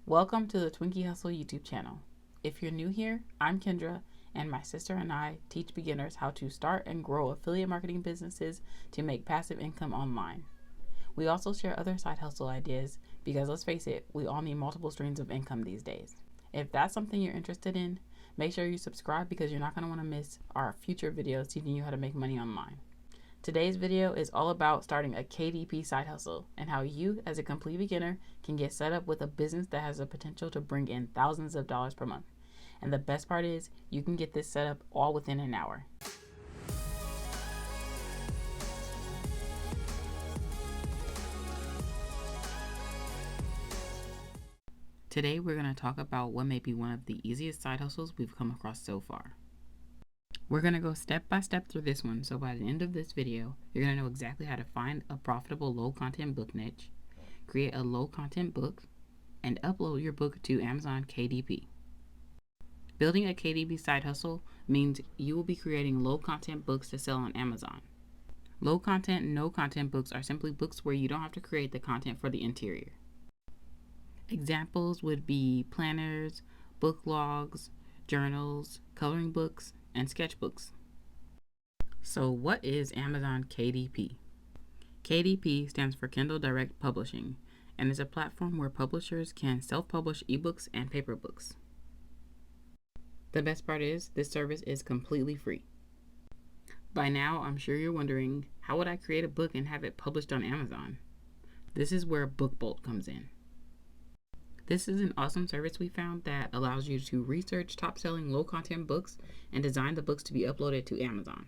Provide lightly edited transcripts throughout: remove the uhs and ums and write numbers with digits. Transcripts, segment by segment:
Welcome to the Twinkie Hustle YouTube channel. If you're new here, I'm Kendra, and my sister and I teach beginners how to start and grow affiliate marketing businesses to make passive income online. We also share other side hustle ideas because let's face it, we all need multiple streams of income these days. If that's something you're interested in, make sure you subscribe because you're not going to want to miss our future videos teaching you how to make money online. Today's video is all about starting a KDP side hustle and how you, as a complete beginner, can get set up with a business that has the potential to bring in thousands of dollars per month. And the best part is, you can get this set up all within an hour. Today, we're going to talk about what may be one of the easiest side hustles we've come across so far. We're going to go step by step through this one, so by the end of this video, you're going to know exactly how to find a profitable low-content book niche, create a low-content book, and upload your book to Amazon KDP. Building a KDP side hustle means you will be creating low-content books to sell on Amazon. Low-content and no-content books are simply books where you don't have to create the content for the interior. Examples would be planners, book logs, journals, coloring books, and sketchbooks. So what is Amazon KDP? KDP stands for Kindle Direct Publishing and is a platform where publishers can self-publish ebooks and paper books. The best part is this service is completely free. By now, I'm sure you're wondering, how would I create a book and have it published on Amazon? This is where Bulletin comes in. This is an awesome service we found that allows you to research top-selling low-content books and design the books to be uploaded to Amazon.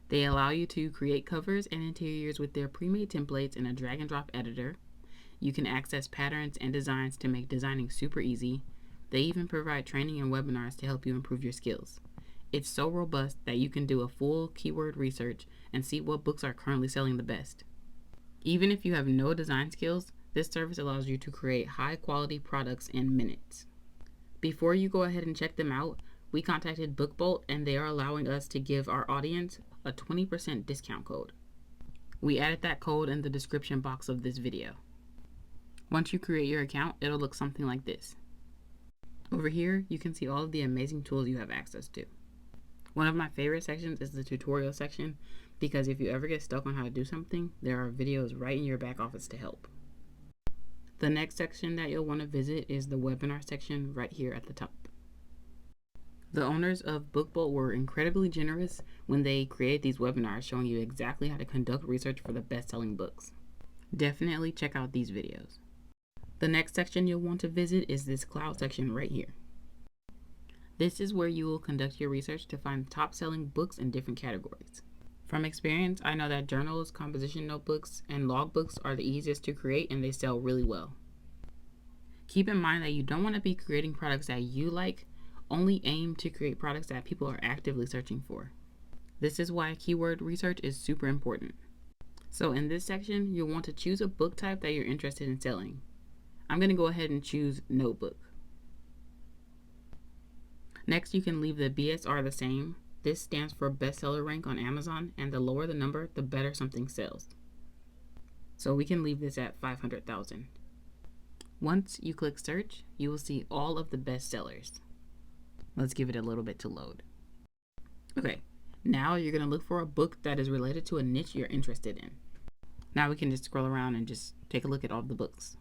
They allow you to create covers and interiors with their pre-made templates in a drag-and-drop editor. You can access patterns and designs to make designing super easy. They even provide training and webinars to help you improve your skills. It's so robust that you can do a full keyword research and see what books are currently selling the best. Even if you have no design skills, this service allows you to create high-quality products in minutes. Before you go ahead and check them out, we contacted Bulletin and they are allowing us to give our audience a 20% discount code. We added that code in the description box of this video. Once you create your account, it'll look something like this. Over here, you can see all of the amazing tools you have access to. One of my favorite sections is the tutorial section because if you ever get stuck on how to do something, there are videos right in your back office to help. The next section that you'll want to visit is the webinar section right here at the top. The owners of Bulletin were incredibly generous when they created these webinars showing you exactly how to conduct research for the best-selling books. Definitely check out these videos. The next section you'll want to visit is this cloud section right here. This is where you will conduct your research to find top-selling books in different categories. From experience, I know that journals, composition notebooks, and logbooks are the easiest to create and they sell really well. Keep in mind that you don't want to be creating products that you like, only aim to create products that people are actively searching for. This is why keyword research is super important. So in this section, you'll want to choose a book type that you're interested in selling. I'm going to go ahead and choose notebook. Next, you can leave the BSR the same. This stands for bestseller rank on Amazon, and the lower the number, the better something sells. So we can leave this at 500,000. Once you click search, you will see all of the bestsellers. Let's give it a little bit to load. Okay, now you're going to look for a book that is related to a niche you're interested in. Now we can just scroll around and just take a look at all the books.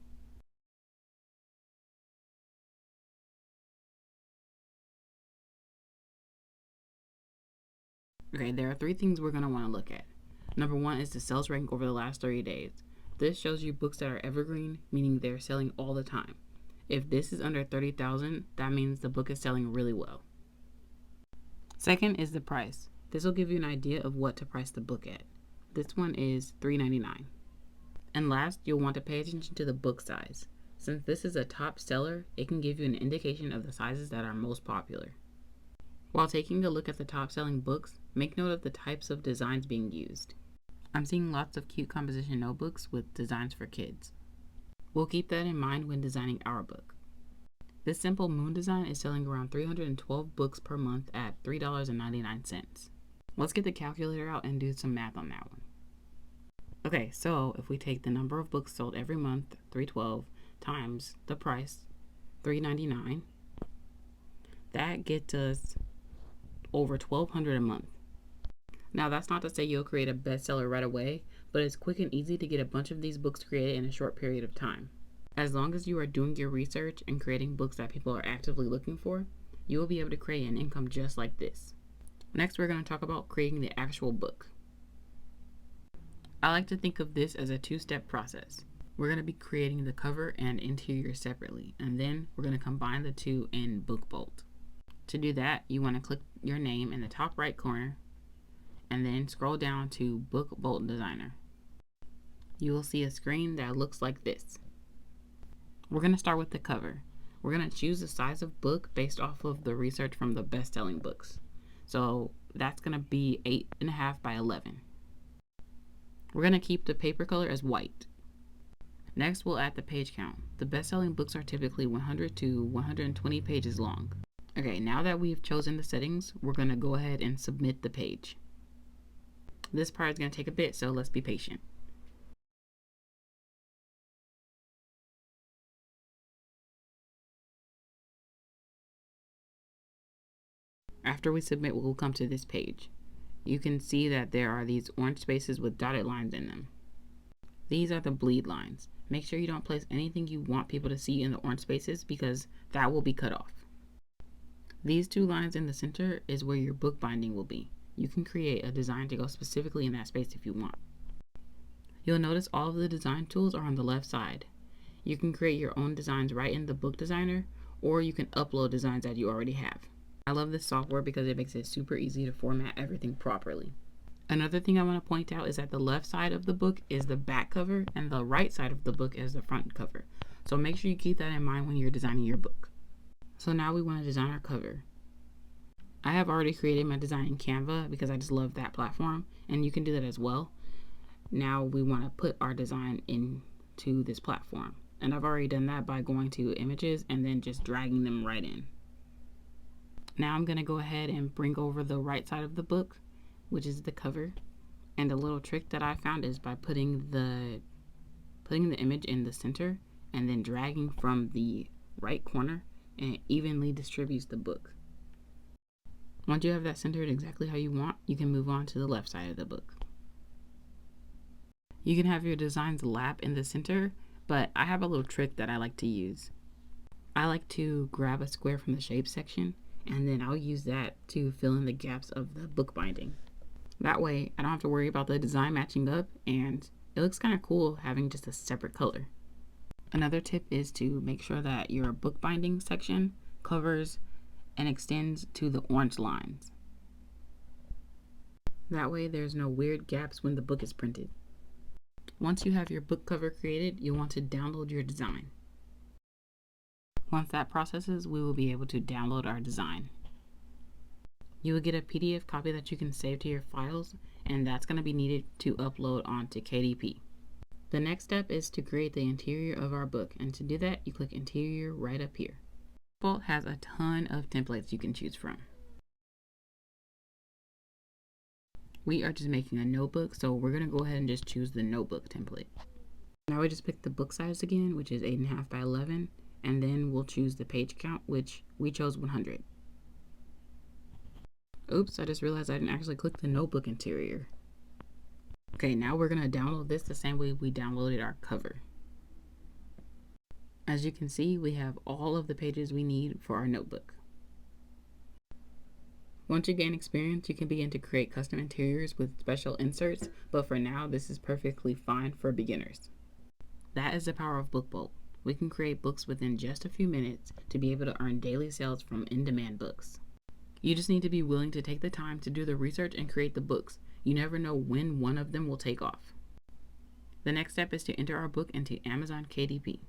Okay, there are 3 things we're going to want to look at. Number 1 is the sales rank over the last 30 days. This shows you books that are evergreen, meaning they're selling all the time. If this is under 30,000, that means the book is selling really well. Second is the price. This will give you an idea of what to price the book at. This one is $3.99. And last, you'll want to pay attention to the book size. Since this is a top seller, it can give you an indication of the sizes that are most popular. While taking a look at the top-selling books, make note of the types of designs being used. I'm seeing lots of cute composition notebooks with designs for kids. We'll keep that in mind when designing our book. This simple moon design is selling around 312 books per month at $3.99. Let's get the calculator out and do some math on that one. Okay, so if we take the number of books sold every month, 312, times the price, $3.99. That gets us over $1,200 a month. Now, that's not to say you'll create a bestseller right away, but it's quick and easy to get a bunch of these books created in a short period of time. As long as you are doing your research and creating books that people are actively looking for, you will be able to create an income just like this. Next, we're going to talk about creating the actual book. I like to think of this as a two-step process. We're going to be creating the cover and interior separately, and then we're going to combine the two in BookBolt. To do that, you want to click your name in the top right corner, and then scroll down to BookBolt Designer. You will see a screen that looks like this. We're going to start with the cover. We're going to choose the size of book based off of the research from the best-selling books. So that's going to be 8.5 by 11. We're going to keep the paper color as white. Next, we'll add the page count. The best-selling books are typically 100 to 120 pages long. Okay, now that we've chosen the settings, we're going to go ahead and submit the page. This part is going to take a bit, so let's be patient. After we submit, we'll come to this page. You can see that there are these orange spaces with dotted lines in them. These are the bleed lines. Make sure you don't place anything you want people to see in the orange spaces because that will be cut off. These two lines in the center is where your book binding will be. You can create a design to go specifically in that space if you want. You'll notice all of the design tools are on the left side. You can create your own designs right in the book designer, or you can upload designs that you already have. I love this software because it makes it super easy to format everything properly. Another thing I want to point out is that the left side of the book is the back cover and the right side of the book is the front cover. So make sure you keep that in mind when you're designing your book. So now we want to design our cover. I have already created my design in Canva because I just love that platform, and you can do that as well. Now we want to put our design into this platform, and I've already done that by going to images and then just dragging them right in. Now I'm going to go ahead and bring over the right side of the book, which is the cover. And a little trick that I found is by putting the image in the center and then dragging from the right corner, and it evenly distributes the book. Once you have that centered exactly how you want, you can move on to the left side of the book. You can have your designs lap in the center, but I have a little trick that I like to use. I like to grab a square from the shape section, and then I'll use that to fill in the gaps of the book binding. That way, I don't have to worry about the design matching up, and it looks kind of cool having just a separate color. Another tip is to make sure that your book binding section covers and extends to the orange lines. That way, there's no weird gaps when the book is printed. Once you have your book cover created, you'll want to download your design. Once that processes, we will be able to download our design. You will get a PDF copy that you can save to your files, and that's going to be needed to upload onto KDP. The next step is to create the interior of our book, and to do that, you click Interior right up here. Bolt has a ton of templates you can choose from. We are just making a notebook, so we're going to go ahead and just choose the notebook template. Now we just pick the book size again, which is 8.5 by 11. And then we'll choose the page count, which we chose 100. Oops, I just realized I didn't actually click the notebook interior. Okay, now we're going to download this the same way we downloaded our cover. As you can see, we have all of the pages we need for our notebook. Once you gain experience, you can begin to create custom interiors with special inserts, but for now, this is perfectly fine for beginners. That is the power of BookBolt. We can create books within just a few minutes to be able to earn daily sales from in-demand books. You just need to be willing to take the time to do the research and create the books. You never know when one of them will take off. The next step is to enter our book into Amazon KDP.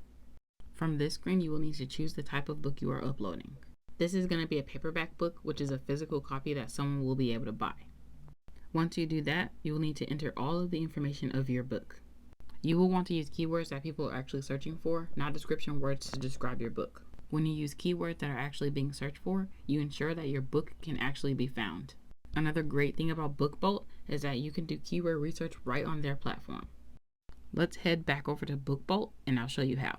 From this screen, you will need to choose the type of book you are uploading. This is going to be a paperback book, which is a physical copy that someone will be able to buy. Once you do that, you will need to enter all of the information of your book. You will want to use keywords that people are actually searching for, not description words to describe your book. When you use keywords that are actually being searched for, you ensure that your book can actually be found. Another great thing about BookBolt is that you can do keyword research right on their platform. Let's head back over to BookBolt and I'll show you how.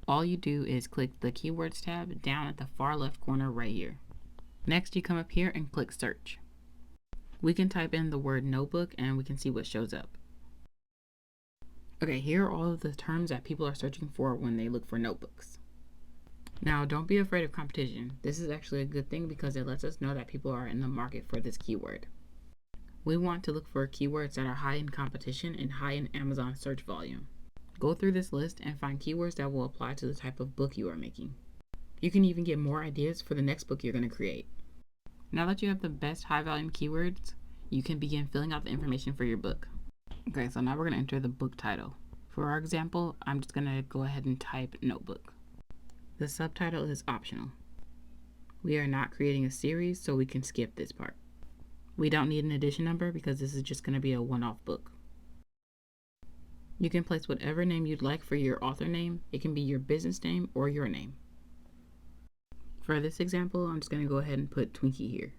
All you do is click the Keywords tab down at the far left corner right here. Next, you come up here and click Search. We can type in the word notebook and we can see what shows up. Okay, here are all of the terms that people are searching for when they look for notebooks. Now, don't be afraid of competition. This is actually a good thing because it lets us know that people are in the market for this keyword. We want to look for keywords that are high in competition and high in Amazon search volume. Go through this list and find keywords that will apply to the type of book you are making. You can even get more ideas for the next book you're going to create. Now that you have the best high volume keywords, you can begin filling out the information for your book. Okay, so now we're going to enter the book title. For our example, I'm just going to go ahead and type notebook. The subtitle is optional. We are not creating a series, so we can skip this part. We don't need an edition number because this is just going to be a one-off book. You can place whatever name you'd like for your author name. It can be your business name or your name. For this example, I'm just going to go ahead and put Twinkie here.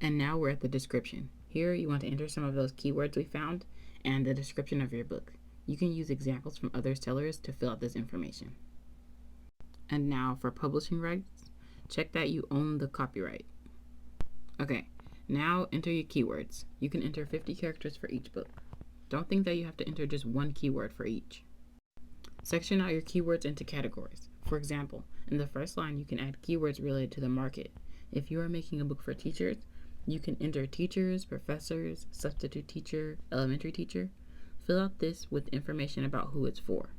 And now we're at the description. Here you want to enter some of those keywords we found and the description of your book. You can use examples from other sellers to fill out this information. And now for publishing rights, check that you own the copyright. Okay, now enter your keywords. You can enter 50 characters for each book. Don't think that you have to enter just one keyword for each. Section out your keywords into categories. For example, in the first line, you can add keywords related to the market. If you are making a book for teachers, you can enter teachers, professors, substitute teacher, elementary teacher. Fill out this with information about who it's for.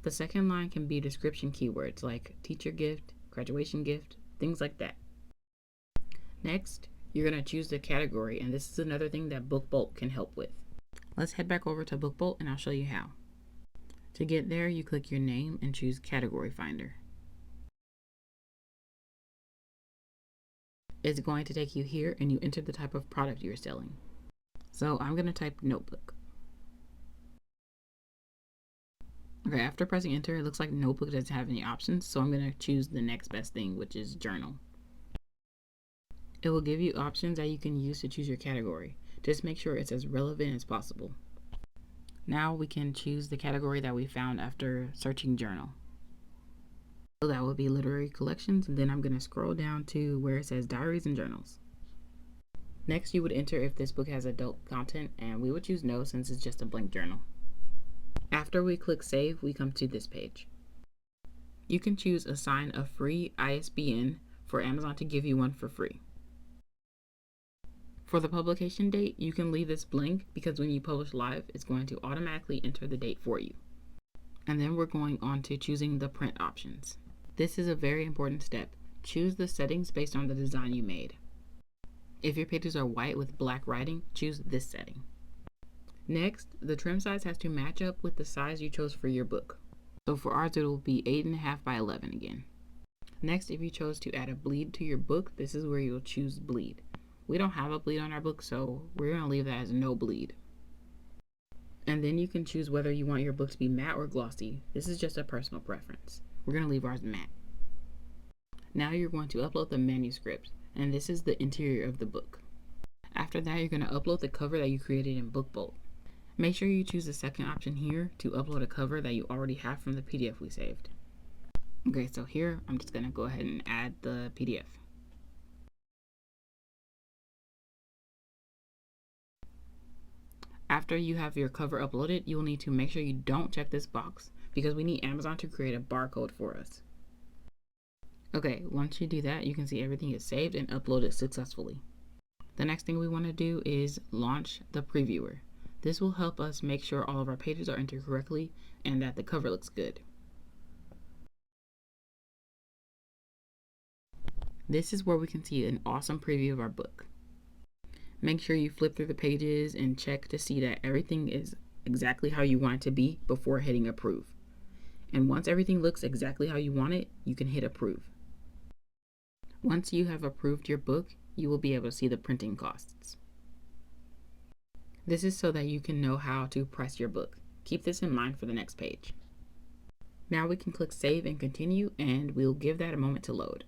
The second line can be description keywords like teacher gift, graduation gift, things like that. Next, you're going to choose the category, and this is another thing that BookBolt can help with. Let's head back over to BookBolt and I'll show you how. To get there, you click your name and choose Category Finder. It's going to take you here and you enter the type of product you're selling. So I'm going to type notebook. Okay, after pressing enter, it looks like notebook doesn't have any options, so I'm going to choose the next best thing, which is journal. It will give you options that you can use to choose your category. Just make sure it's as relevant as possible. Now we can choose the category that we found after searching journal. So that will be literary collections, and then I'm going to scroll down to where it says diaries and journals. Next, you would enter if this book has adult content, and we would choose no since it's just a blank journal. After we click save, we come to this page. You can choose assign a free ISBN for Amazon to give you one for free. For the publication date, you can leave this blank because when you publish live, it's going to automatically enter the date for you. And then we're going on to choosing the print options. This is a very important step. Choose the settings based on the design you made. If your pages are white with black writing, choose this setting. Next, the trim size has to match up with the size you chose for your book. So for ours, it will be 8.5 by 11 again. Next, if you chose to add a bleed to your book, this is where you'll choose bleed. We don't have a bleed on our book, so we're going to leave that as no bleed. And then you can choose whether you want your book to be matte or glossy. This is just a personal preference. We're going to leave ours matte. Now you're going to upload the manuscript, and this is the interior of the book. After that, you're going to upload the cover that you created in BookBolt. Make sure you choose the second option here to upload a cover that you already have from the PDF we saved. Okay, so here I'm just going to go ahead and add the PDF. After you have your cover uploaded, you will need to make sure you don't check this box because we need Amazon to create a barcode for us. Okay, once you do that, you can see everything is saved and uploaded successfully. The next thing we want to do is launch the previewer. This will help us make sure all of our pages are entered correctly and that the cover looks good. This is where we can see an awesome preview of our book. Make sure you flip through the pages and check to see that everything is exactly how you want it to be before hitting approve. And once everything looks exactly how you want it, you can hit approve. Once you have approved your book, you will be able to see the printing costs. This is so that you can know how to price your book. Keep this in mind for the next page. Now we can click save and continue, and we'll give that a moment to load.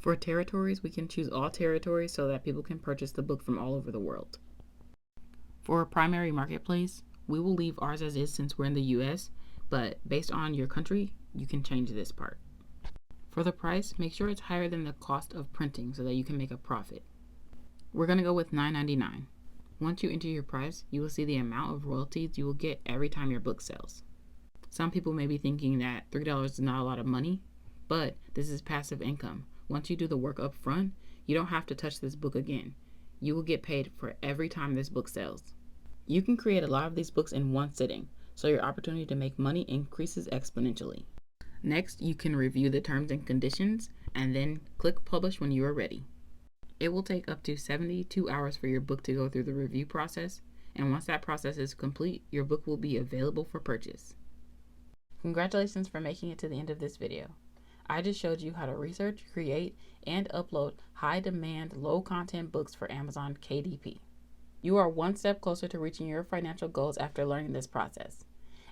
For territories, we can choose all territories so that people can purchase the book from all over the world. For a primary marketplace, We will leave ours as is since we're in the US, but based on your country, you can change this part. For the price, make sure it's higher than the cost of printing so that you can make a profit. We're going to go with $9.99. Once you enter your price, you will see the amount of royalties you will get every time your book sells. Some people may be thinking that $3 is not a lot of money, but this is passive income. Once you do the work up front, you don't have to touch this book again. You will get paid for every time this book sells. You can create a lot of these books in one sitting, so your opportunity to make money increases exponentially. Next, you can review the terms and conditions and then click publish when you are ready. It will take up to 72 hours for your book to go through the review process, and once that process is complete, your book will be available for purchase. Congratulations for making it to the end of this video. I just showed you how to research, create, and upload high-demand, low-content books for Amazon KDP. You are one step closer to reaching your financial goals after learning this process.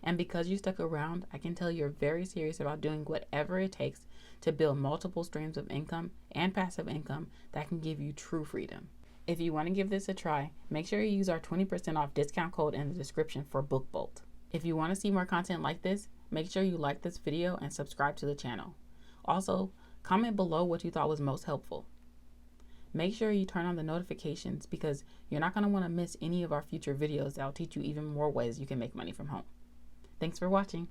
And because you stuck around, I can tell you're very serious about doing whatever it takes to build multiple streams of income and passive income that can give you true freedom. If you want to give this a try, make sure you use our 20% off discount code in the description for BookBolt. If you want to see more content like this, make sure you like this video and subscribe to the channel. Also, comment below what you thought was most helpful. Make sure you turn on the notifications because you're not going to want to miss any of our future videos that will teach you even more ways you can make money from home. Thanks for watching.